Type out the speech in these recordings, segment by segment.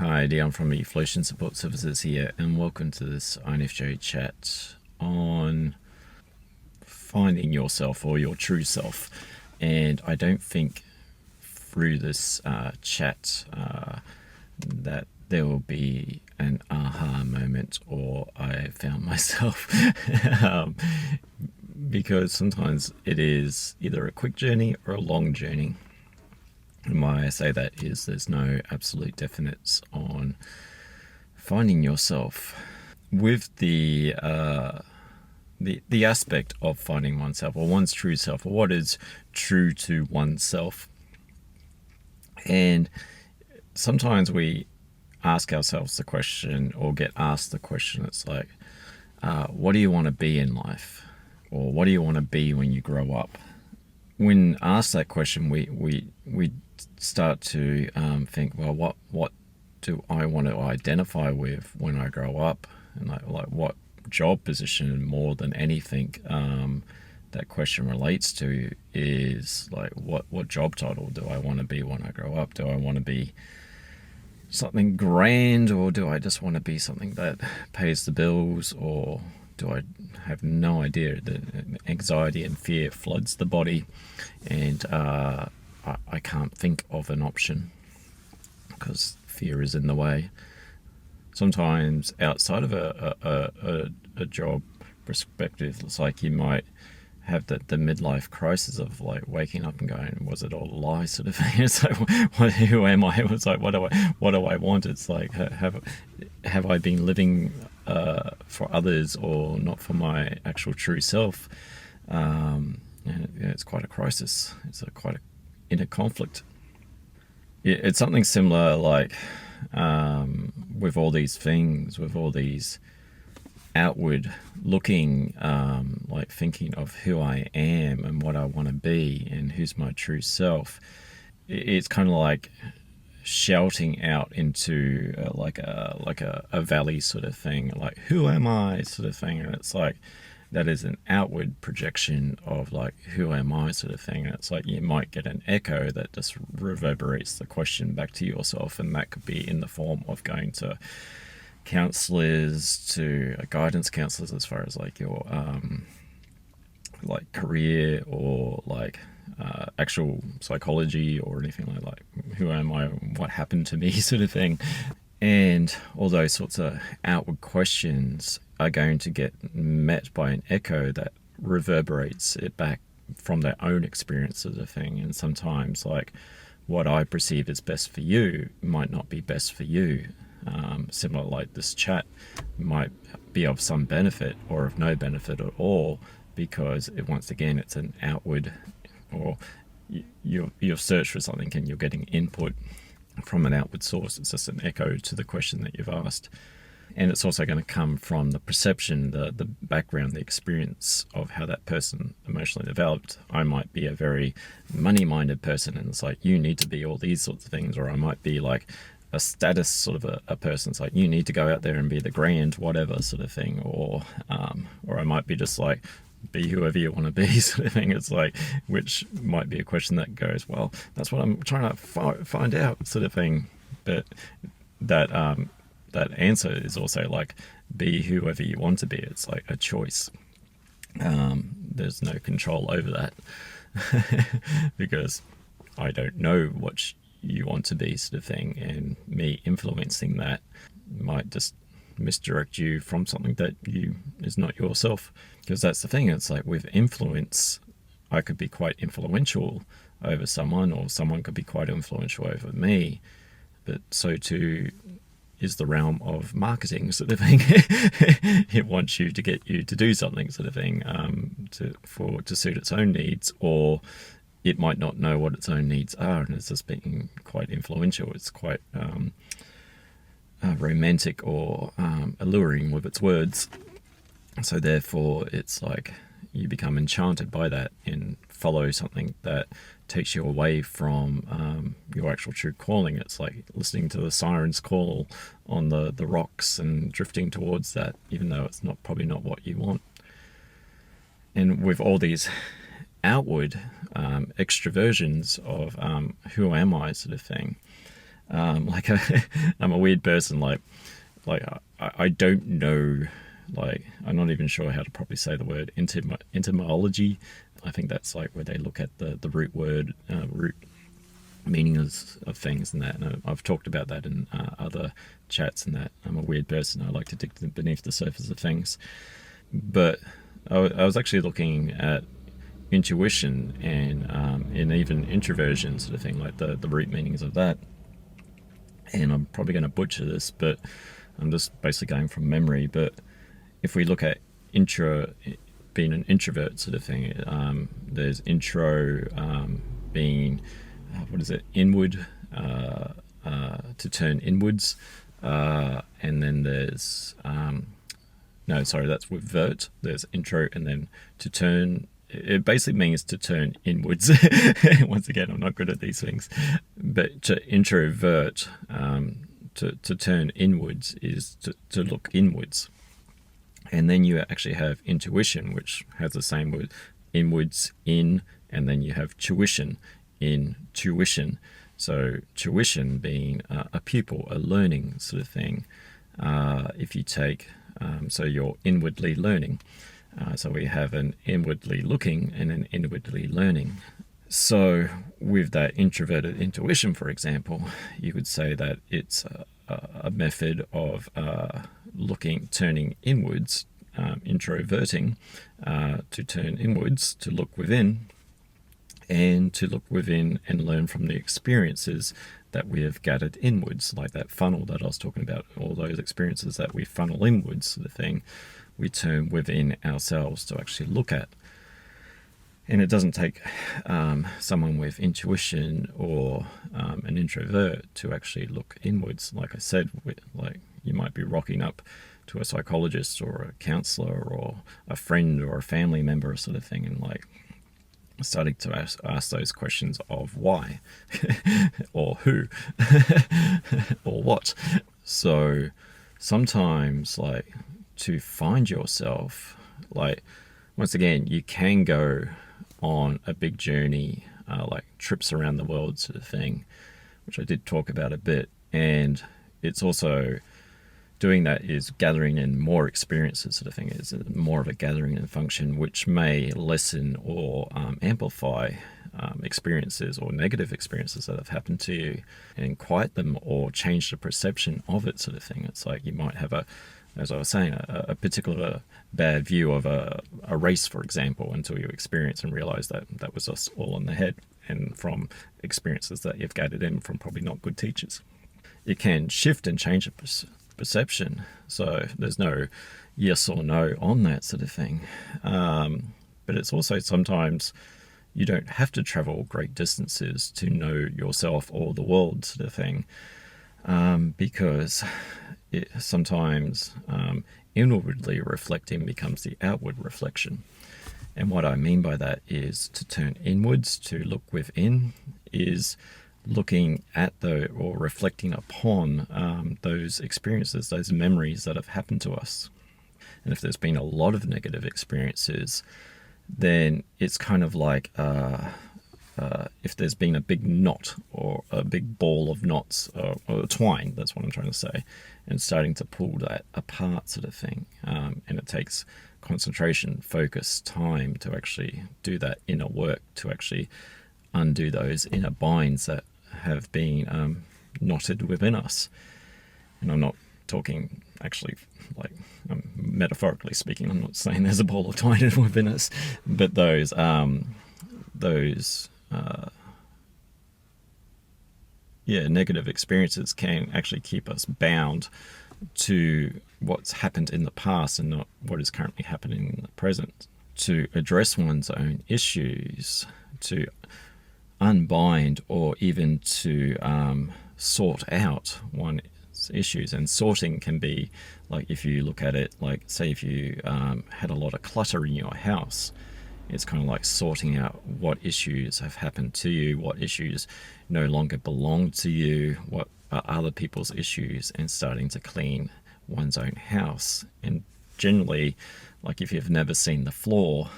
Hi, Dion from Evolution Support Services here, and welcome to this INFJ chat on finding yourself or your true self. And I don't think through this chat that there will be an aha moment or I found myself. Because sometimes it is either a quick journey or a long journey. And why I say that is there's no absolute definites on finding yourself. With the aspect of finding oneself or one's true self, or what is true to oneself. And sometimes we ask ourselves the question or get asked the question, it's like, what do you want to be in life? Or what do you want to be when you grow up? When asked that question, we start to think, well, what do I want to identify with when I grow up? And like what job position more than anything that question relates to is like what job title do I want to be when I grow up? Do I want to be something grand, or do I just want to be something that pays the bills, or do I have no idea? The anxiety and fear floods the body, and I can't think of an option because fear is in the way. Sometimes outside of a job perspective, it's like you might have the midlife crisis of like waking up and going, was it all a lie, sort of thing. It's like, who am I? It's like, what do I want? It's like, have I been living for others or not for my actual true self? And it's quite a crisis. It's quite an inner conflict. It's something similar, like with all these things, with all these outward looking, like thinking of who I am and what I want to be and who's my true self. It's kind of like shouting out into like a valley sort of thing, like who am I sort of thing. And it's like that is an outward projection of like who am I sort of thing. And it's like you might get an echo that just reverberates the question back to yourself, and that could be in the form of going to counselors, to guidance counselors, as far as like your like career, or like actual psychology or anything like who am I, what happened to me sort of thing. And all those sorts of outward questions are going to get met by an echo that reverberates it back from their own experience sort of thing. And sometimes like what I perceive as best for you might not be best for you. Similar, like this chat might be of some benefit or of no benefit at all, because once again it's an outward, or you've searched for something and you're getting input from an outward source. It's just an echo to the question that you've asked. And it's also going to come from the perception, the background, the experience of how that person emotionally developed. I might be a very money-minded person, and it's like, you need to be all these sorts of things. Or I might be like a status sort of a person. It's like, you need to go out there and be the grand whatever sort of thing. Or I might be just like, be whoever you want to be sort of thing. It's like, which might be a question that goes, well, that's what I'm trying to find out sort of thing. But that answer is also like, be whoever you want to be. It's like a choice. There's no control over that because I don't know what you want to be sort of thing, and me influencing that might just misdirect you from something that is not yourself. Because that's the thing, it's like with influence, I could be quite influential over someone, or someone could be quite influential over me, but so too is the realm of marketing sort of thing. It wants you to get you to do something sort of thing, to suit its own needs, or it might not know what its own needs are, and it's just being quite influential. It's quite romantic or alluring with its words. So therefore it's like you become enchanted by that and follow something that takes you away from your actual true calling. It's like listening to the sirens call on the rocks and drifting towards that, even though it's probably not what you want. And with all these outward extroversions of who am I sort of thing, Like I'm a weird person. Like I don't know. Like I'm not even sure how to properly say the word etymology. I think that's like where they look at the root word, root meanings of things and that. And I've talked about that in other chats and that. I'm a weird person. I like to dig beneath the surface of things. But I was actually looking at intuition and even introversion sort of thing, like the root meanings of that. And I'm probably going to butcher this, but I'm just basically going from memory. But if we look at being an introvert sort of thing, there's intro being, what is it, inward, to turn inwards. And then there's, no, sorry, that's with vert. There's intro and then to turn. It basically means to turn inwards. Once again, I'm not good at these things. But to introvert, to turn inwards is to look inwards. And then you actually have intuition, which has the same word, inwards, in, and then you have tuition, in, tuition. So tuition being a pupil, a learning sort of thing. If you take, so you're inwardly learning. So we have an inwardly looking and an inwardly learning. So with that introverted intuition, for example, you could say that it's a method of turning inwards, introverting, to turn inwards, to look within, and to look within and learn from the experiences that we have gathered inwards, like that funnel that I was talking about, all those experiences that we funnel inwards, sort of thing, we turn within ourselves to actually look at. And it doesn't take someone with intuition or an introvert to actually look inwards. Like I said, like you might be rocking up to a psychologist or a counselor or a friend or a family member sort of thing, and like starting to ask those questions of why or who or what. So sometimes, like, to find yourself, like, once again, you can go on a big journey, like trips around the world sort of thing, which I did talk about a bit. And it's also doing that is gathering in more experiences sort of thing. It's more of a gathering in function, which may lessen or amplify experiences or negative experiences that have happened to you and quiet them or change the perception of it sort of thing. It's like you might have as I was saying, a particular bad view of a race, for example, until you experience and realize that that was us all in the head and from experiences that you've gathered in from probably not good teachers. It can shift and change a perception, so there's no yes or no on that sort of thing. But it's also sometimes you don't have to travel great distances to know yourself or the world sort of thing, because sometimes inwardly reflecting becomes the outward reflection. And what I mean by that is to turn inwards, to look within, is looking at or reflecting upon those experiences, those memories that have happened to us. And if there's been a lot of negative experiences, then it's kind of like if there's been a big knot or a big ball of knots or twine, that's what I'm trying to say, and starting to pull that apart sort of thing. And it takes concentration, focus, time to actually do that inner work, to actually undo those inner binds that have been knotted within us. And I'm not talking actually like metaphorically speaking. I'm not saying there's a ball of twine within us, but those negative experiences can actually keep us bound to what's happened in the past and not what is currently happening in the present. To address one's own issues, to unbind, or even to sort out one's issues. And sorting can be, like, if you look at it, like, say if you had a lot of clutter in your house, it's kind of like sorting out what issues have happened to you, what issues no longer belong to you, what are other people's issues, and starting to clean one's own house. And generally, like, if you've never seen the floor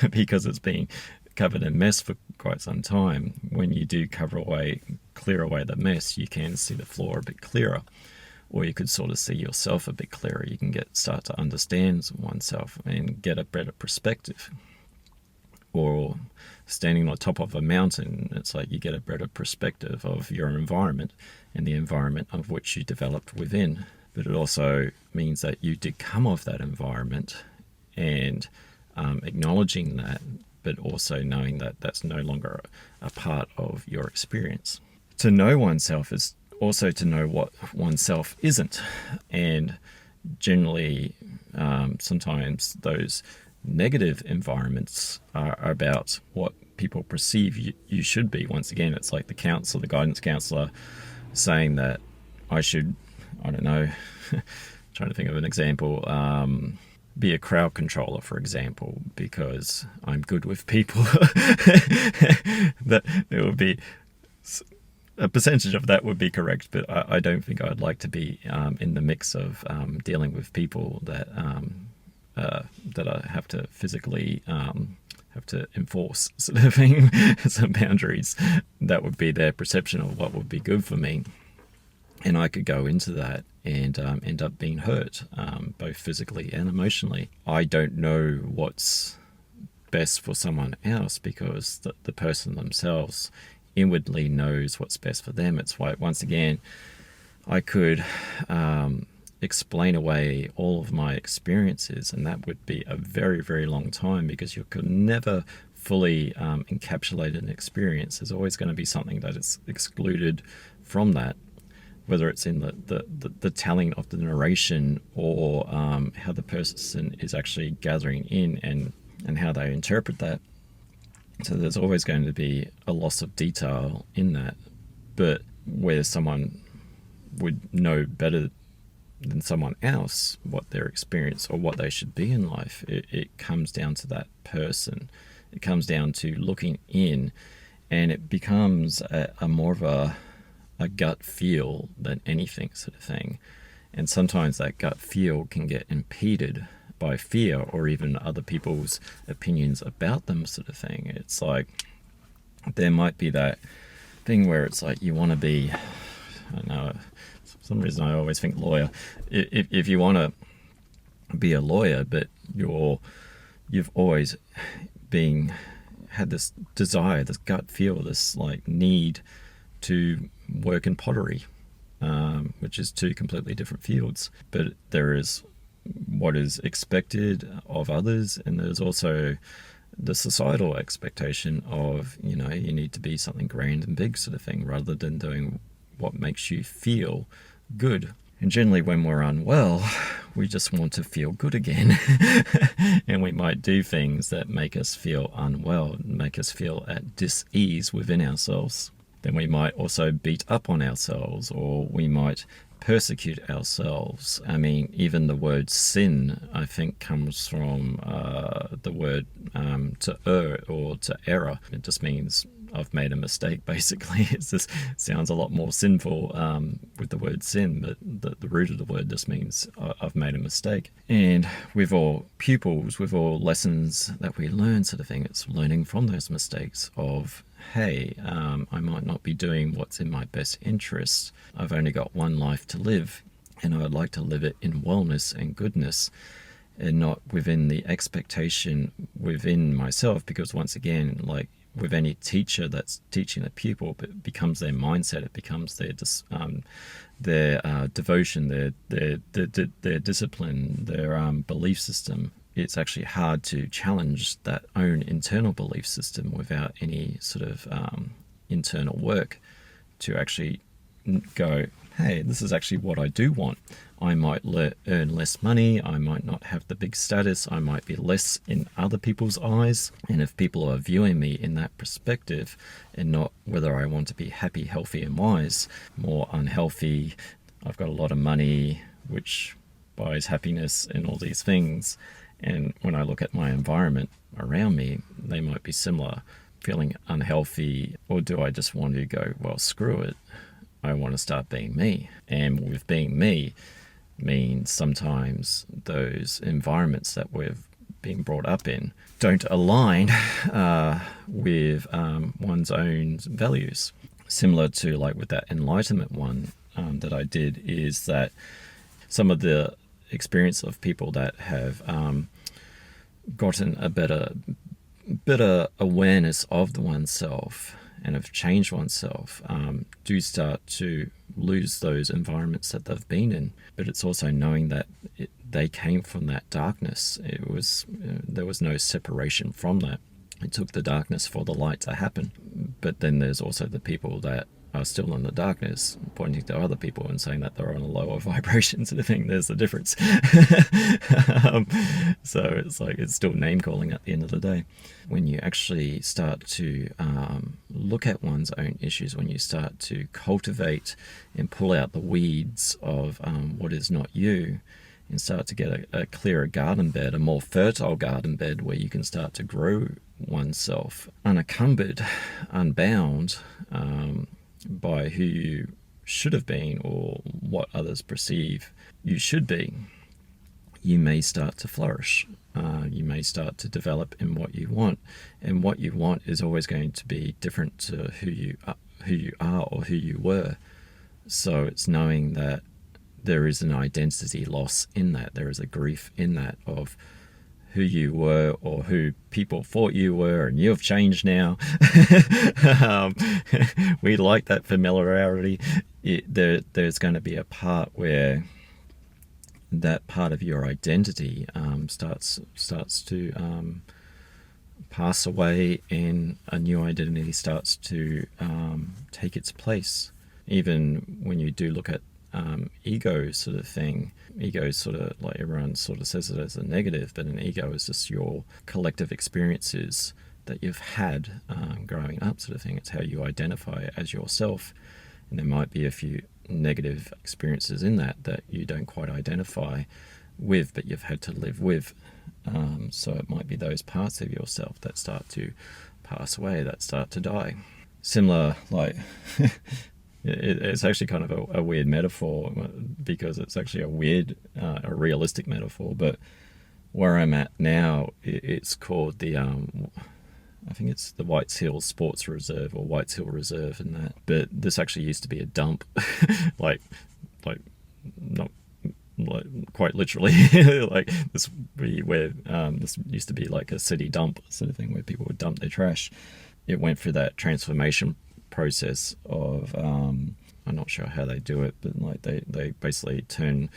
because it's been covered in mess for quite some time, when you do cover away clear away the mess, you can see the floor a bit clearer. Or you could sort of see yourself a bit clearer. You can start to understand oneself and get a better perspective. Or standing on top of a mountain, it's like you get a better perspective of your environment and the environment of which you developed within. But it also means that you did come of that environment, and acknowledging that, but also knowing that that's no longer a part of your experience. To know oneself is also to know what oneself isn't. And generally, sometimes those negative environments are about what people perceive you should be. Once again, it's like the guidance counselor saying that I should, I don't know, trying to think of an example, be a crowd controller, for example, because I'm good with people. That it would be a percentage of that would be correct, but I don't think I'd like to be in the mix of dealing with people that I have to physically have to enforce, sort of thing, some boundaries. That would be their perception of what would be good for me. And I could go into that and end up being hurt, both physically and emotionally. I don't know what's best for someone else, because the person themselves inwardly knows what's best for them. It's why, once again, I could explain away all of my experiences, and that would be a very, very long time, because you could never fully encapsulate an experience. There's always going to be something that is excluded from that, whether it's in the telling of the narration, or how the person is actually gathering in and how they interpret that. So there's always going to be a loss of detail in that. But where someone would know better than someone else what their experience or what they should be in life, it comes down to that person. It comes down to looking in, and it becomes a more of a gut feel than anything, sort of thing. And sometimes that gut feel can get impeded by fear, or even other people's opinions about them, sort of thing. It's like there might be that thing where it's like you want to be, I don't know, for some reason I always think lawyer. If you want to be a lawyer, but you've always had this desire, this gut feel, this like need to work in pottery, which is two completely different fields. But there is what is expected of others, and there's also the societal expectation of, you need to be something grand and big, sort of thing, rather than doing what makes you feel good. And generally when we're unwell, we just want to feel good again. And we might do things that make us feel unwell, make us feel at dis-ease within ourselves. Then we might also beat up on ourselves, or we might persecute ourselves. I mean, even the word sin, I think, comes from the word to err, or to error. It just means I've made a mistake, basically. It just sounds a lot more sinful with the word sin, but the root of the word just means I've made a mistake. And with all pupils, with all lessons that we learn, sort of thing, it's learning from those mistakes of, hey, I might not be doing what's in my best interest. I've only got one life to live, and I would like to live it in wellness and goodness, and not within the expectation within myself. Because once again, like with any teacher that's teaching a pupil, it becomes their mindset, it becomes their devotion, their discipline, their belief system. It's actually hard to challenge that own internal belief system without any sort of internal work to actually go, hey, this is actually what I do want. I might earn less money, I might not have the big status, I might be less in other people's eyes. And if people are viewing me in that perspective, and not whether I want to be happy, healthy and wise, more unhealthy, I've got a lot of money, which buys happiness and all these things. And when I look at my environment around me, they might be similar, feeling unhealthy. Or do I just want to go, well, screw it, I want to start being me? And with being me means sometimes those environments that we've been brought up in don't align with one's own values. similar to like with that enlightenment one that I did, is that some of the experience of people that have gotten a better awareness of the oneself and have changed oneself do start to lose those environments that they've been in. But it's also knowing that they came from that darkness. There was no separation from that. It took the darkness for the light to happen. But then there's also the people that are still in the darkness, pointing to other people and saying that they're on a lower vibration sort of thing. There's the difference. So it's like, it's still name calling at the end of the day. When you actually start to look at one's own issues, when you start to cultivate and pull out the weeds of what is not you, and start to get a clearer garden bed, a more fertile garden bed where you can start to grow oneself unencumbered, unbound by who you should have been or what others perceive you should be, you may start to flourish. You may start to develop in what you want, and what you want is always going to be different to who you are or who you were. So it's knowing that there is an identity loss in that. There is a grief in that of who you were or who people thought you were, and you've changed now. We like that familiarity. There's going to be a part where that part of your identity starts to pass away, and a new identity starts to take its place. Even when you do look at ego sort of thing, ego is sort of like, everyone sort of says it as a negative, but an ego is just your collective experiences that you've had growing up sort of thing. It's how you identify as yourself, and there might be a few negative experiences in that you don't quite identify with, but you've had to live with. So it might be those parts of yourself that start to pass away, that start to die. Similar, like it's actually kind of a weird metaphor, because it's actually a realistic metaphor. But where I'm at now, it's called the I think it's the Whites Hill Sports Reserve or Whites Hill Reserve and that. But this actually used to be a dump, like not like quite literally, like this where this used to be like a city dump sort of thing where people would dump their trash. It went through that transformation process of I'm not sure how they do it, but like they basically turn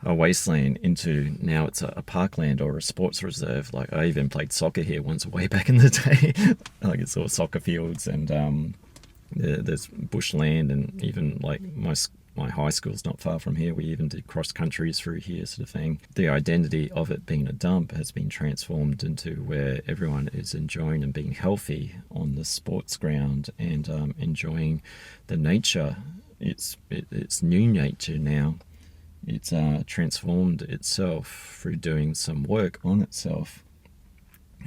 a wasteland into, now it's a parkland or a sports reserve. Like I even played soccer here once way back in the day. Like it's all soccer fields, and there's bushland, and even like my high school's not far from here. We even did cross country through here sort of thing. The identity of it being a dump has been transformed into where everyone is enjoying and being healthy on the sports ground, and enjoying the nature. It's new nature now. It's transformed itself through doing some work on itself,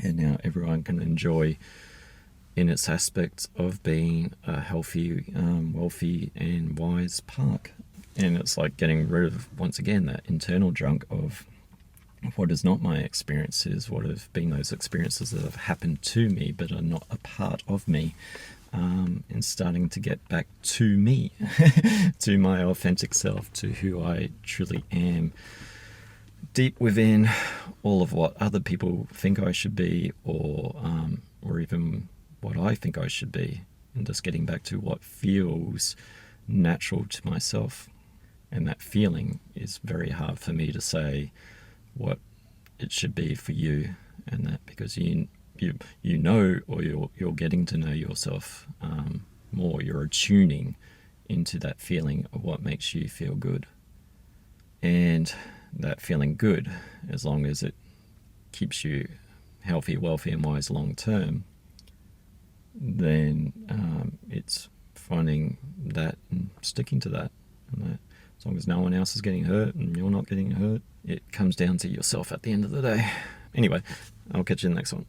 and now everyone can enjoy in its aspects of being a healthy, wealthy and wise park. And it's like getting rid of, once again, that internal junk of what is not my experiences, what have been those experiences that have happened to me but are not a part of me, and starting to get back to me, to my authentic self, to who I truly am, deep within all of what other people think I should be, or even what I think I should be, and just getting back to what feels natural to myself. And that feeling is very hard for me to say what it should be for you, and that because you know, or you're getting to know yourself more. You're attuning into that feeling of what makes you feel good, and that feeling good, as long as it keeps you healthy, wealthy, and wise long term, then it's finding that and sticking to that. And that, as long as no one else is getting hurt and you're not getting hurt, it comes down to yourself at the end of the day. Anyway, I'll catch you in the next one.